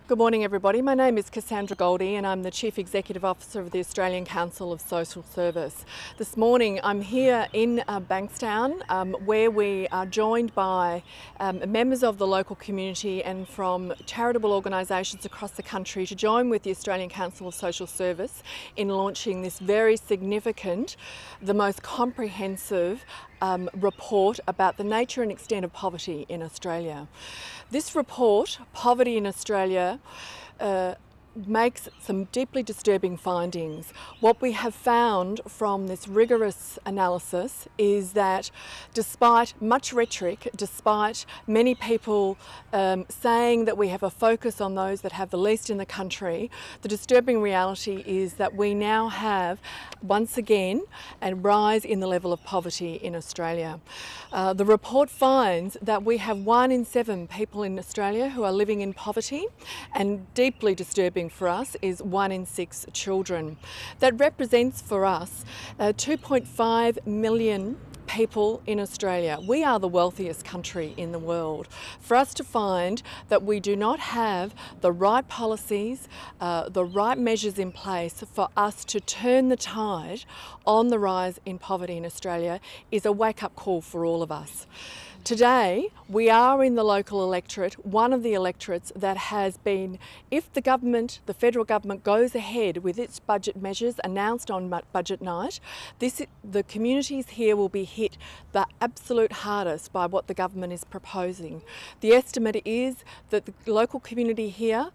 Good morning everybody, my name is Cassandra Goldie and I'm the Chief Executive Officer of the Australian Council of Social Service. This morning I'm here in Bankstown where we are joined by members of the local community and from charitable organisations across the country to join with the Australian Council of Social Service in launching this very significant, the most comprehensive report about the nature and extent of poverty in Australia. This report, Poverty in Australia, makes some deeply disturbing findings. What we have found from this rigorous analysis is that despite much rhetoric, despite many people saying that we have a focus on those that have the least in the country, the disturbing reality is that we now have once again a rise in the level of poverty in Australia. The report finds that we have 1 in 7 people in Australia who are living in poverty, and deeply disturbing for us is 1 in 6 children. That represents for us 2.5 million people in Australia. We are the wealthiest country in the world. For us to find that we do not have the right policies, the right measures in place for us to turn the tide on the rise in poverty in Australia is a wake-up call for all of us. Today, we are in the local electorate, one of the electorates that has been, if the government, the federal government, goes ahead with its budget measures announced on budget night, the communities here will be hit the absolute hardest by what the government is proposing. The estimate is that the local community here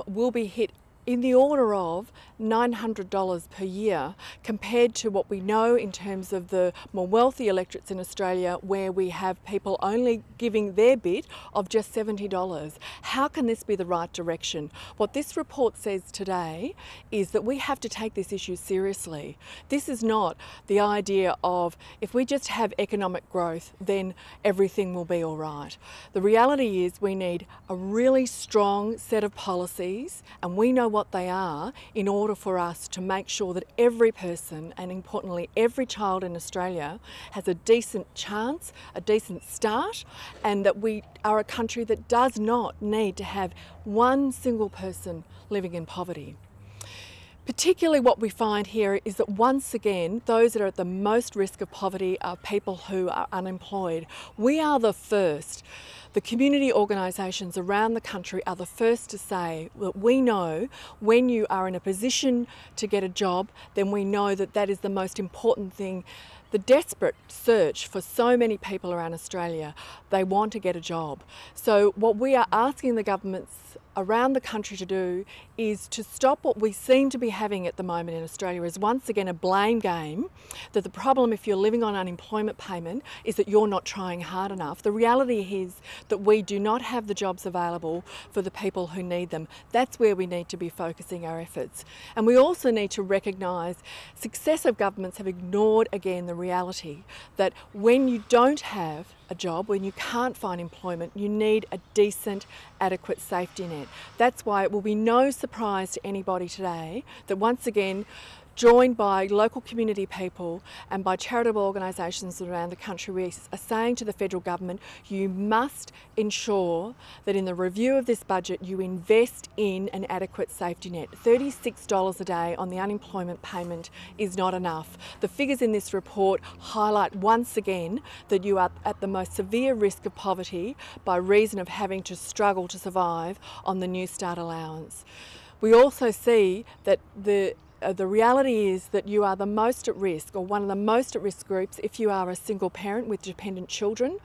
will be hit in the order of $900 per year, compared to what we know in terms of the more wealthy electorates in Australia, where we have people only giving their bit of just $70. How can this be the right direction? What this report says today is that we have to take this issue seriously. This is not the idea of if we just have economic growth, then everything will be all right. The reality is we need a really strong set of policies, and we know what they are, in order for us to make sure that every person, and importantly every child in Australia, has a decent chance, a decent start, and that we are a country that does not need to have one single person living in poverty. Particularly what we find here is that once again, those that are at the most risk of poverty are people who are unemployed. We are the first. The community organisations around the country are the first to say that we know when you are in a position to get a job, then we know that that is the most important thing. The desperate search for so many people around Australia, they want to get a job. So what we are asking the governments around the country to do is to stop what we seem to be having at the moment in Australia is once again a blame game, that the problem if you're living on unemployment payment is that you're not trying hard enough. The reality is that we do not have the jobs available for the people who need them. That's where we need to be focusing our efforts. And we also need to recognise successive governments have ignored again the reality that when you don't have a job, when you can't find employment, you need a decent, adequate safety net. That's why it will be no surprise to anybody today that once again, joined by local community people and by charitable organisations around the country, we are saying to the federal government, you must ensure that in the review of this budget you invest in an adequate safety net. $36 a day on the unemployment payment is not enough. The figures in this report highlight once again that you are at the most severe risk of poverty by reason of having to struggle to survive on the New Start allowance. We also see that the reality is that you are the most at risk, or one of the most at risk groups, if you are a single parent with dependent children.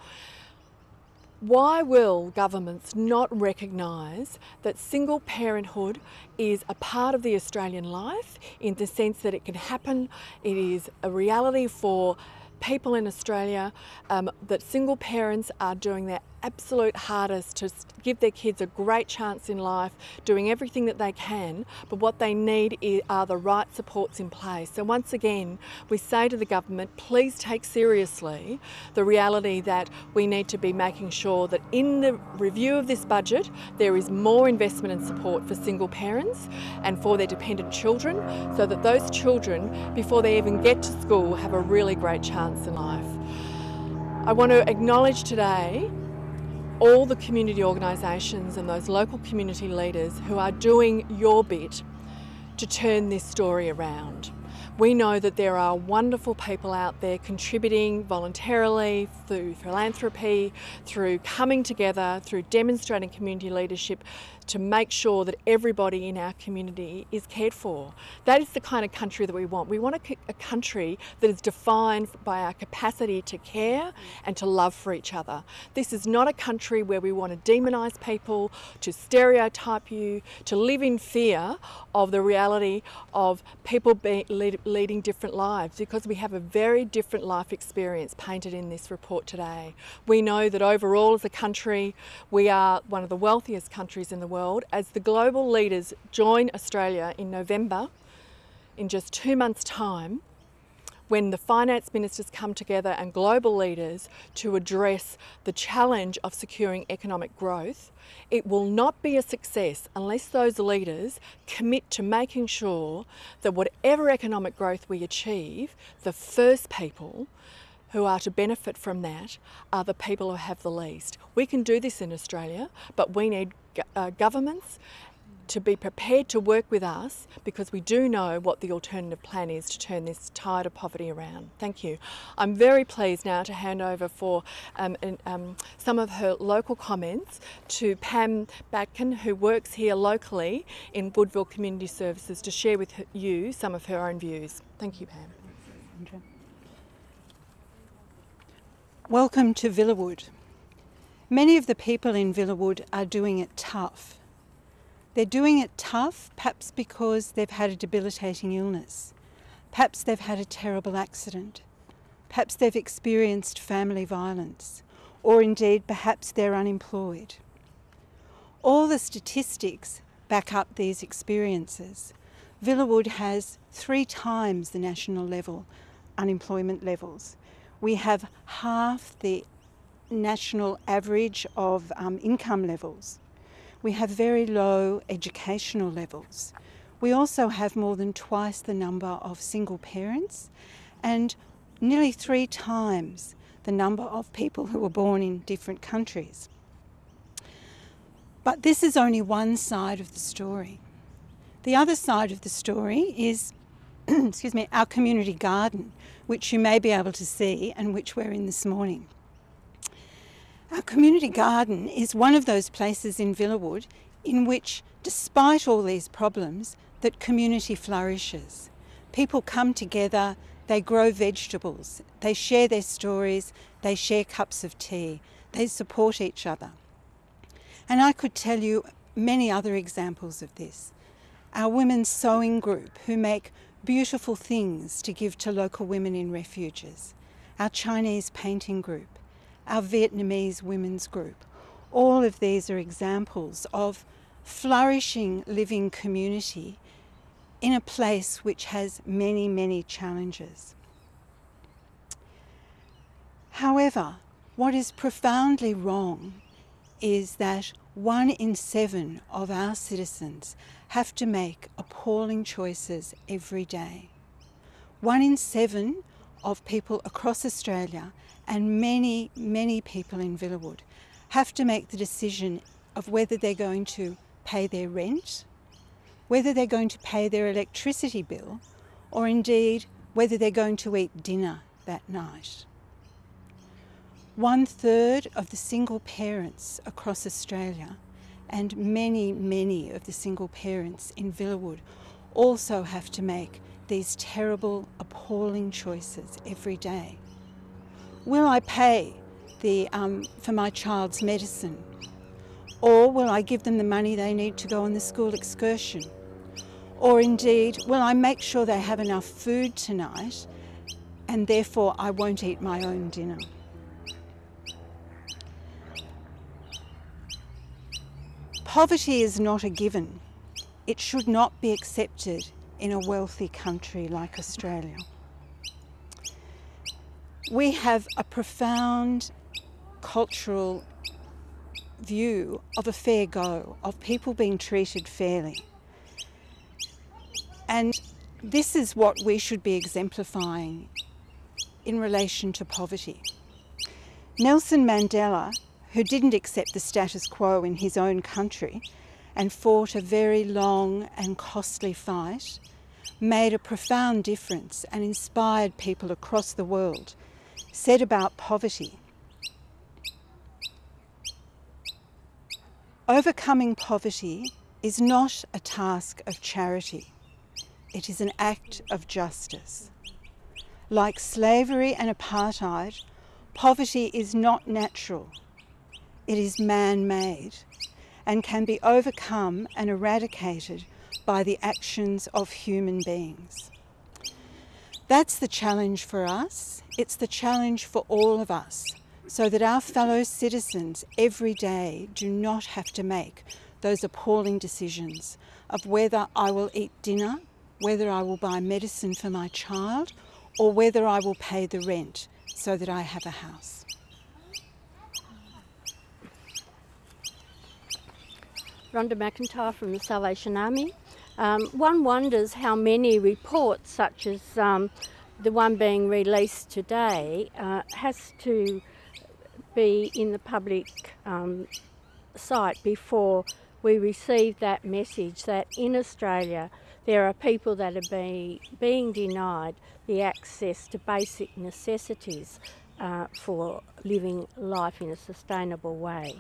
Why will governments not recognise that single parenthood is a part of the Australian life, in the sense that it can happen? It is a reality for people in Australia, that single parents are doing their absolute hardest to give their kids a great chance in life, doing everything that they can, but what they need are the right supports in place. So once again, we say to the government, please take seriously the reality that we need to be making sure that in the review of this budget, there is more investment and support for single parents and for their dependent children, so that those children, before they even get to school, have a really great chance in life. I want to acknowledge today all the community organisations and those local community leaders who are doing your bit to turn this story around. We know that there are wonderful people out there contributing voluntarily, through philanthropy, through coming together, through demonstrating community leadership to make sure that everybody in our community is cared for. That is the kind of country that we want. We want a country that is defined by our capacity to care and to love for each other. This is not a country where we want to demonise people, to stereotype you, to live in fear of the reality of people leading different lives, because we have a very different life experience painted in this report today. We know that overall as a country, we are one of the wealthiest countries in the world. As the global leaders join Australia in November, in just 2 months' time, when the finance ministers come together and global leaders to address the challenge of securing economic growth, it will not be a success unless those leaders commit to making sure that whatever economic growth we achieve, the first people who are to benefit from that are the people who have the least. We can do this in Australia, but we need governments to be prepared to work with us, because we do know what the alternative plan is to turn this tide of poverty around. Thank you. I'm very pleased now to hand over for some of her local comments to Pam Batkin, who works here locally in Woodville Community Services, to share with you some of her own views. Thank you, Pam. Welcome to Villawood. Many of the people in Villawood are doing it tough. They're doing it tough, perhaps because they've had a debilitating illness. Perhaps they've had a terrible accident. Perhaps they've experienced family violence. Or indeed, perhaps they're unemployed. All the statistics back up these experiences. Villawood has 3 times the national level unemployment levels. We have half the national average of income levels. We have very low educational levels. We also have more than twice the number of single parents and nearly 3 times the number of people who were born in different countries. But this is only one side of the story. The other side of the story is excuse me, our community garden, which you may be able to see and which we're in this morning. Our community garden is one of those places in Villawood in which, despite all these problems, that community flourishes. People come together, they grow vegetables, they share their stories, they share cups of tea, they support each other. And I could tell you many other examples of this. Our women's sewing group, who make beautiful things to give to local women in refuges. Our Chinese painting group, our Vietnamese women's group. All of these are examples of flourishing living community in a place which has many, many challenges. However, what is profoundly wrong is that 1 in 7 of our citizens have to make appalling choices every day. 1 in 7 of people across Australia, and many, many people in Villawood, have to make the decision of whether they're going to pay their rent, whether they're going to pay their electricity bill, or indeed whether they're going to eat dinner that night. 1/3 of the single parents across Australia, and many, many of the single parents in Villawood, also have to make these terrible, appalling choices every day. Will I pay for my child's medicine? Or will I give them the money they need to go on the school excursion? Or indeed, will I make sure they have enough food tonight and therefore I won't eat my own dinner? Poverty is not a given. It should not be accepted in a wealthy country like Australia. We have a profound cultural view of a fair go, of people being treated fairly. And this is what we should be exemplifying in relation to poverty. Nelson Mandela, who didn't accept the status quo in his own country and fought a very long and costly fight, made a profound difference and inspired people across the world, said about poverty, "Overcoming poverty is not a task of charity. It is an act of justice. Like slavery and apartheid, poverty is not natural. It is man-made and can be overcome and eradicated by the actions of human beings." That's the challenge for us. It's the challenge for all of us, so that our fellow citizens every day do not have to make those appalling decisions of whether I will eat dinner, whether I will buy medicine for my child, or whether I will pay the rent so that I have a house. Rhonda McIntyre from the Salvation Army. One wonders how many reports, such as the one being released today, has to be in the public site before we receive that message that in Australia there are people that are being denied the access to basic necessities for living life in a sustainable way.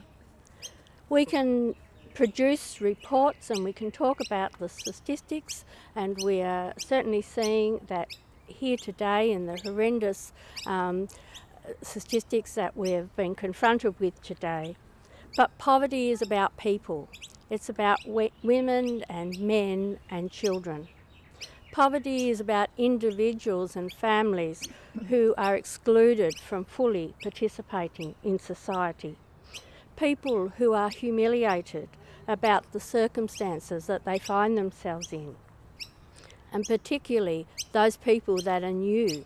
We can produce reports and we can talk about the statistics, and we are certainly seeing that here today in the horrendous statistics that we've been confronted with today. But poverty is about people. It's about women and men and children. Poverty is about individuals and families who are excluded from fully participating in society. People who are humiliated about the circumstances that they find themselves in, and particularly those people that are new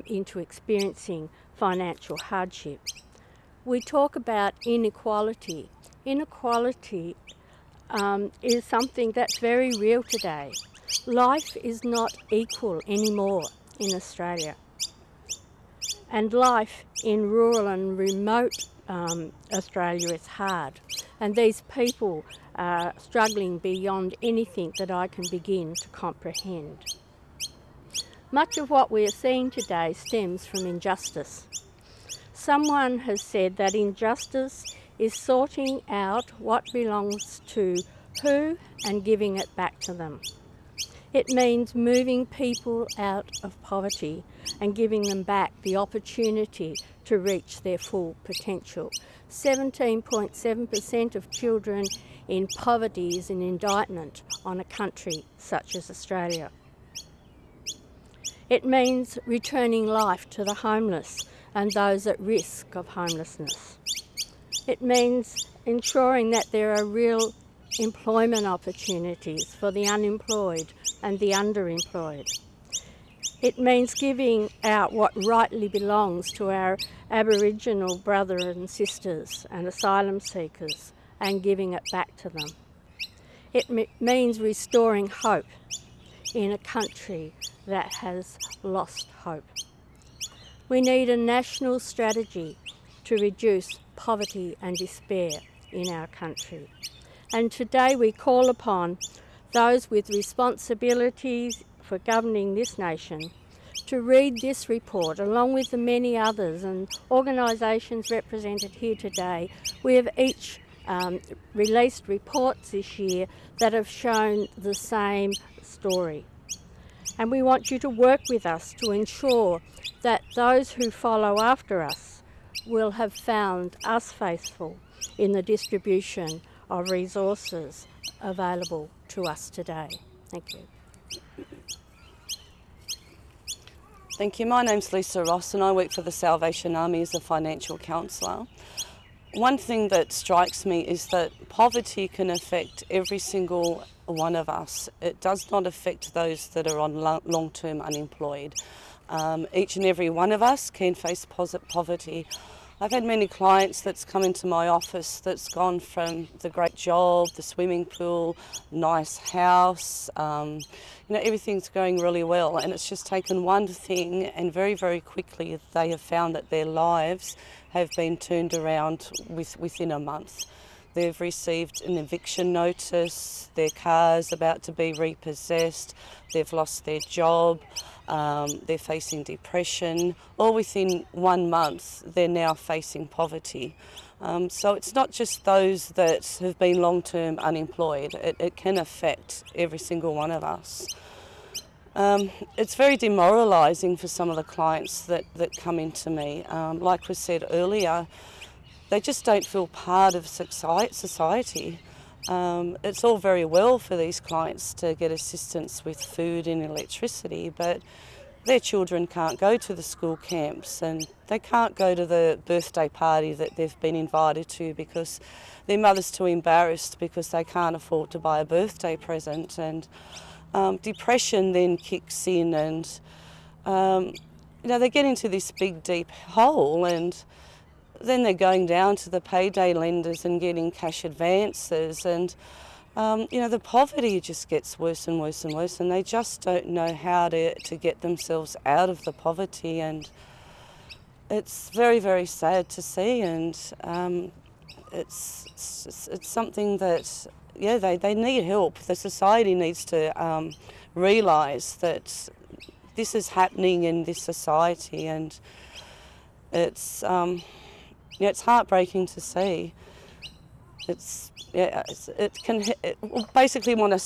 into experiencing financial hardship. We talk about inequality. Inequality is something that's very real today. Life is not equal anymore in Australia, and life in rural and remote Australia is hard, and these people are struggling beyond anything that I can begin to comprehend. Much of what we are seeing today stems from injustice. Someone has said that injustice is sorting out what belongs to who and giving it back to them. It means moving people out of poverty and giving them back the opportunity to reach their full potential. 17.7% of children in poverty is an indictment on a country such as Australia. It means returning life to the homeless and those at risk of homelessness. It means ensuring that there are real employment opportunities for the unemployed and the underemployed. It means giving out what rightly belongs to our Aboriginal brothers and sisters and asylum seekers and giving it back to them. It means restoring hope in a country that has lost hope. We need a national strategy to reduce poverty and despair in our country. And today we call upon those with responsibilities for governing this nation to read this report along with the many others and organisations represented here today. We have each released reports this year that have shown the same story. And we want you to work with us to ensure that those who follow after us will have found us faithful in the distribution of resources available to us today. Thank you. Thank you. My name's Lisa Ross and I work for the Salvation Army as a financial counsellor. One thing that strikes me is that poverty can affect every single one of us. It does not affect those that are on long-term unemployed. Each and every one of us can face poverty. I've had many clients that's come into my office that's gone from the great job, the swimming pool, nice house, everything's going really well, and it's just taken one thing and very, very quickly they have found that their lives have been turned around within a month. They've received an eviction notice, their car's about to be repossessed, they've lost their job, they're facing depression. All within 1 month, they're now facing poverty. So it's not just those that have been long-term unemployed, it can affect every single one of us. It's very demoralising for some of the clients that come into me. Like was said earlier, they just don't feel part of society. It's all very well for these clients to get assistance with food and electricity, but their children can't go to the school camps and they can't go to the birthday party that they've been invited to because their mother's too embarrassed because they can't afford to buy a birthday present. And depression then kicks in and they get into this big deep hole, and then they're going down to the payday lenders and getting cash advances, and the poverty just gets worse and worse and worse, and they just don't know how to get themselves out of the poverty, and it's very, very sad to see, and it's something that, they need help. The society needs to realise that this is happening in this society, and it's heartbreaking to see. Basically want to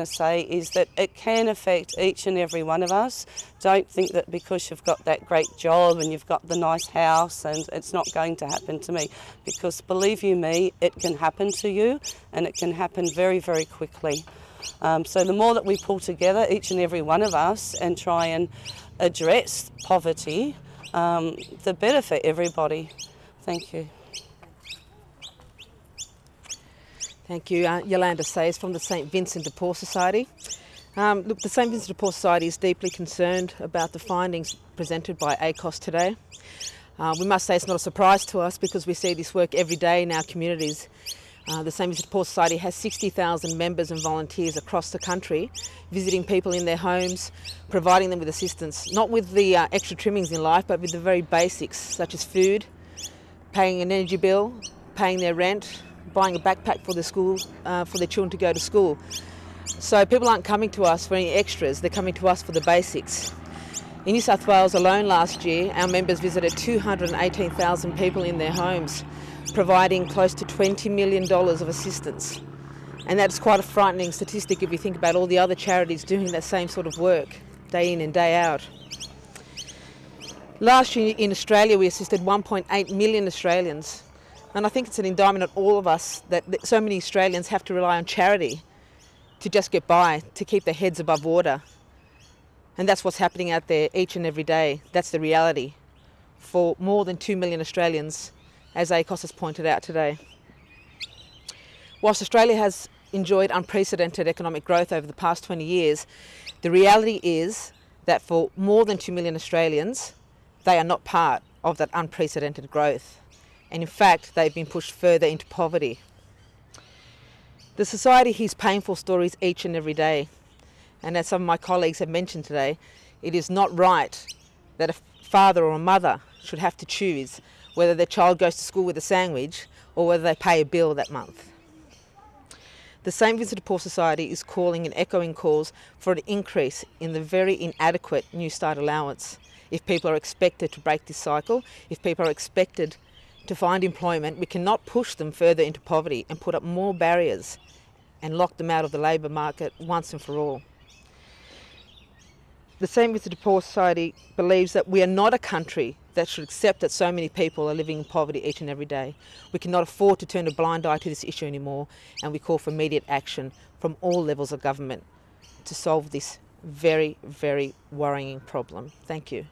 say is that it can affect each and every one of us. Don't think that because you've got that great job and you've got the nice house and it's not going to happen to me, because believe you me, it can happen to you, and it can happen very, very quickly. So the more that we pull together, each and every one of us, and try and address poverty, the better for everybody. Thank you. Thank you. Yolanda Sayers from the St Vincent de Paul Society. Look, the St Vincent de Paul Society is deeply concerned about the findings presented by ACOSS today. We must say it's not a surprise to us because we see this work every day in our communities. The St Vincent de Paul Society has 60,000 members and volunteers across the country, visiting people in their homes, providing them with assistance, not with the extra trimmings in life, but with the very basics, such as food, paying an energy bill, paying their rent, buying a backpack for for their children to go to school. So people aren't coming to us for any extras, they're coming to us for the basics. In New South Wales alone last year, our members visited 218,000 people in their homes, providing close to $20 million of assistance. And that's quite a frightening statistic if you think about all the other charities doing that same sort of work, day in and day out. Last year in Australia, we assisted 1.8 million Australians. And I think it's an indictment on all of us that so many Australians have to rely on charity to just get by, to keep their heads above water. And that's what's happening out there each and every day. That's the reality for more than 2 million Australians, as ACOSS has pointed out today. Whilst Australia has enjoyed unprecedented economic growth over the past 20 years, the reality is that for more than 2 million Australians, they are not part of that unprecedented growth. And in fact, they've been pushed further into poverty. The society hears painful stories each and every day. And as some of my colleagues have mentioned today, it is not right that a father or a mother should have to choose whether their child goes to school with a sandwich or whether they pay a bill that month. The St Vincent de Paul Society is calling and echoing calls for an increase in the very inadequate New Start allowance. If people are expected to break this cycle, if people are expected to find employment, we cannot push them further into poverty and put up more barriers and lock them out of the labour market once and for all. The St Vincent de Paul Society believes that we are not a country that should accept that so many people are living in poverty each and every day. We cannot afford to turn a blind eye to this issue anymore, and we call for immediate action from all levels of government to solve this very, very worrying problem. Thank you.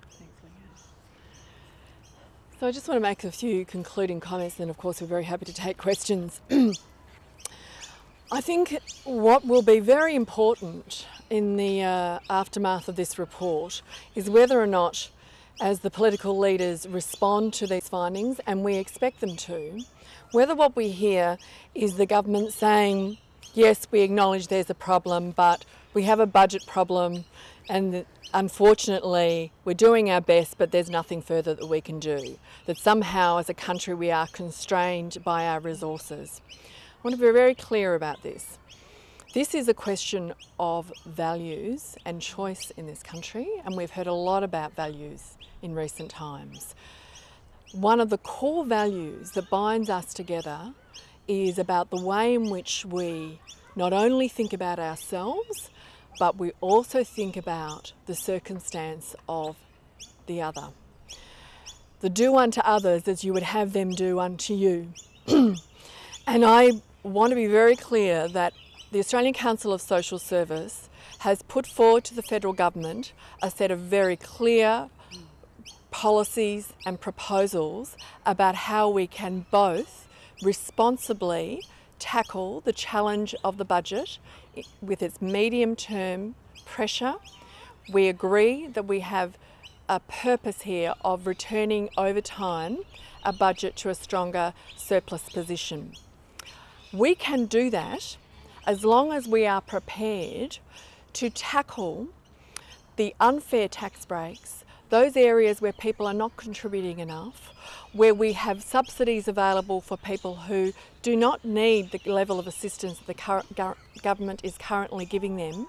So I just want to make a few concluding comments, and of course we're very happy to take questions. I think what will be very important in the aftermath of this report is whether or not, as the political leaders respond to these findings, and we expect them to, whether what we hear is the government saying Yes, we acknowledge there's a problem, but we have a budget problem, and unfortunately we're doing our best, but there's nothing further that we can do. That somehow as a country we are constrained by our resources. I want to be very clear about this. This is a question of values and choice in this country, and we've heard a lot about values in recent times. One of the core values that binds us together is about the way in which we not only think about ourselves, but we also think about the circumstance of the other. The do unto others as you would have them do unto you. And I want to be very clear that the Australian Council of Social Service has put forward to the federal government a set of very clear policies and proposals about how we can both responsibly tackle the challenge of the budget with its medium-term pressure. We agree that we have a purpose here of returning over time a budget to a stronger surplus position. We can do that as long as we are prepared to tackle the unfair tax breaks, those areas where people are not contributing enough, where we have subsidies available for people who do not need the level of assistance that the current government is currently giving them,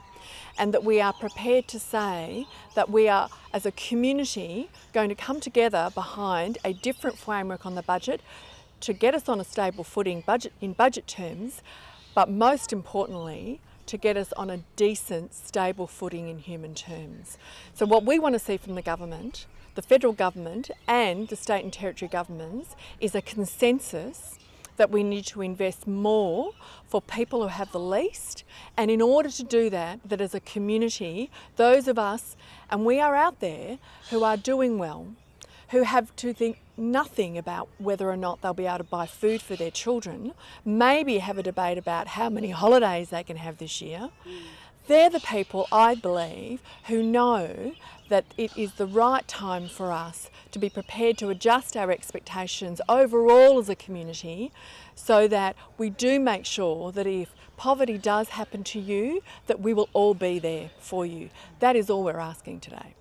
and that we are prepared to say that we are, as a community, going to come together behind a different framework on the budget to get us on a stable footing in budget terms, but most importantly, to get us on a decent, stable footing in human terms. So what we want to see from the government, the federal government and the state and territory governments, is a consensus that we need to invest more for people who have the least. And in order to do that, that as a community, those of us, and we are out there, who are doing well, who have to think nothing about whether or not they'll be able to buy food for their children, maybe have a debate about how many holidays they can have this year. They're the people, I believe, who know that it is the right time for us to be prepared to adjust our expectations overall as a community, so that we do make sure that if poverty does happen to you, that we will all be there for you. That is all we're asking today.